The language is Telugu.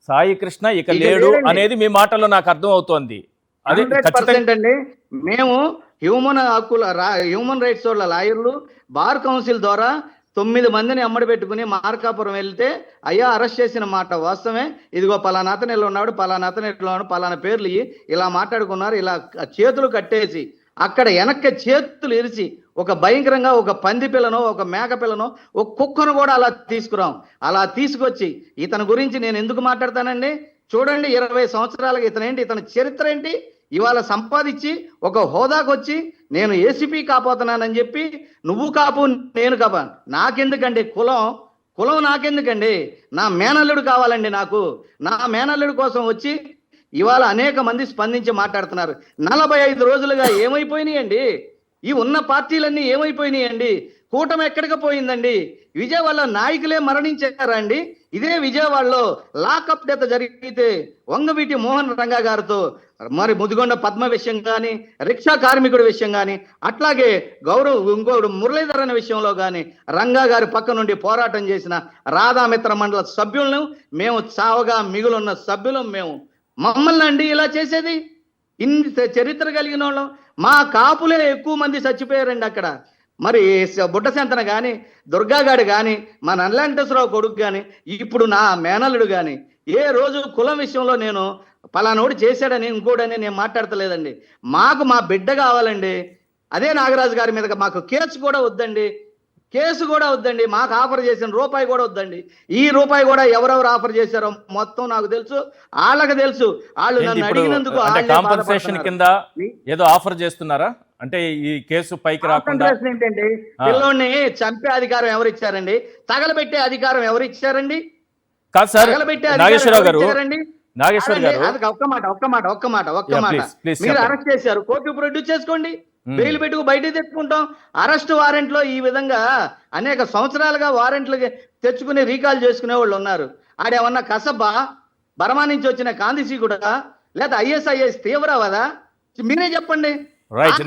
సాయి కృష్ణ ఇక లేడు అనేది మీ మాటల్లో నాకు అర్థం అవుతోంది. అదే 100% అండి. మేము హ్యూమన్ రైట్స్ వాళ్ళ లాయర్లు బార్ కౌన్సిల్ ద్వారా 9 మందిని అమ్మడి పెట్టుకుని మార్కాపురం వెళ్తే అయ్యా అరెస్ట్ చేసిన మాట వాస్తవమే, ఇదిగో పలానా అతను ఇలా ఉన్నాడు, పలానా అతను ఇట్లా ఉన్నాడు, పలానా పేర్లు ఇలా మాట్లాడుకున్నారు, ఇలా చేతులు కట్టేసి అక్కడ వెనక్కి చేతులు ఇరిచి ఒక భయంకరంగా ఒక పంది పిల్లను, ఒక మేక పిల్లను, ఒక కుక్కను కూడా అలా తీసుకురాం. అలా తీసుకొచ్చి ఇతని గురించి నేను ఎందుకు మాట్లాడతానండి? చూడండి, 20 సంవత్సరాలకి ఇతని చరిత్ర ఏంటి? ఇవాళ సంపాదించి ఒక హోదాకు వచ్చి నేను ఏసీపీ కాపోతున్నానని చెప్పి నువ్వు కాపు నేను కాపా, నాకెందుకండి కులం నాకెందుకండి? నా మేనల్లుడు కావాలండి. నా మేనల్లుడు కోసం వచ్చి ఇవాళ అనేక మంది స్పందించి మాట్లాడుతున్నారు. 45 రోజులుగా ఏమైపోయినాయండి? ఈ ఉన్న పార్టీలన్నీ ఏమైపోయినాయండి? కూటమి ఎక్కడికి పోయిందండి? విజయవాడలో నాయకులే మరణించారా అండి? ఇదే విజయవాడలో లాకప్ డెత్ జరిగితే వంగవీటి మోహన్ రంగా గారితో, మరి ముదిగొండ పద్మ విషయం కానీ, రిక్షా కార్మికుడి విషయం కానీ, అట్లాగే ఇంకోడు మురళీధర్ అనే విషయంలో కానీ రంగా గారి పక్క నుండి పోరాటం చేసిన రాధామిత్ర మండల సభ్యులను మేము చావగా మిగులున్న సభ్యులం మేము. మమ్మల్ని అండి ఇలా చేసేది? ఇన్ని చరిత్ర కలిగిన వాళ్ళం. మా కాపులే ఎక్కువ మంది చచ్చిపోయారండి అక్కడ. మరి బుడ్డశంతన కానీ, దుర్గాగాడు కానీ, మా నల్లంటేశ్వరరావు కొడుకు కానీ, ఇప్పుడు నా మేనల్లుడు కానీ ఏ రోజు కులం విషయంలో నేను పలానోడు చేశాడని ఇంకోడని నేను మాట్లాడతలేదండి. మాకు మా బిడ్డ కావాలండి. అదే నాగరాజు గారి మీద మాకు కేసు కూడా వద్దండి. మాకు ఆఫర్ చేసిన రూపాయి కూడా వద్దండి. ఈ రూపాయి కూడా ఎవరెవరు ఆఫర్ చేశారో మొత్తం నాకు తెలుసు, వాళ్ళకి తెలుసు. వాళ్ళు నన్ను అడిగినందుకు కాంపెన్సేషన్ కింద ఏదో ఆఫర్ చేస్తున్నారా? అంటే ఈ కేసు పైకి రాకుండా ఏంటంటే పిల్లోడిని చంపే అధికారం ఎవరు ఇచ్చారండి? తగలబెట్టే అధికారం ఎవరు ఇచ్చారండి? కాదు సార్, నాగేశ్వరరావు గారు ఒక్క మాట మీరు అరెస్ట్ చేశారు, కోర్టు ప్రొడ్యూస్ చేసుకోండి, బెయిల్ పెట్టుకు బయట తెచ్చుకుంటాం. అరెస్ట్ వారెంట్లో ఈ విధంగా అనేక సంవత్సరాలుగా వారెంట్లు తెచ్చుకుని రీకాల్ చేసుకునే వాళ్ళు ఉన్నారు. ఆడేమన్నా కసబ్బా, బర్మా నుంచి వచ్చిన కాందిసీ కూడా, లేదా ISIS తీవ్రవాదా? మీరే చెప్పండి. రైట్.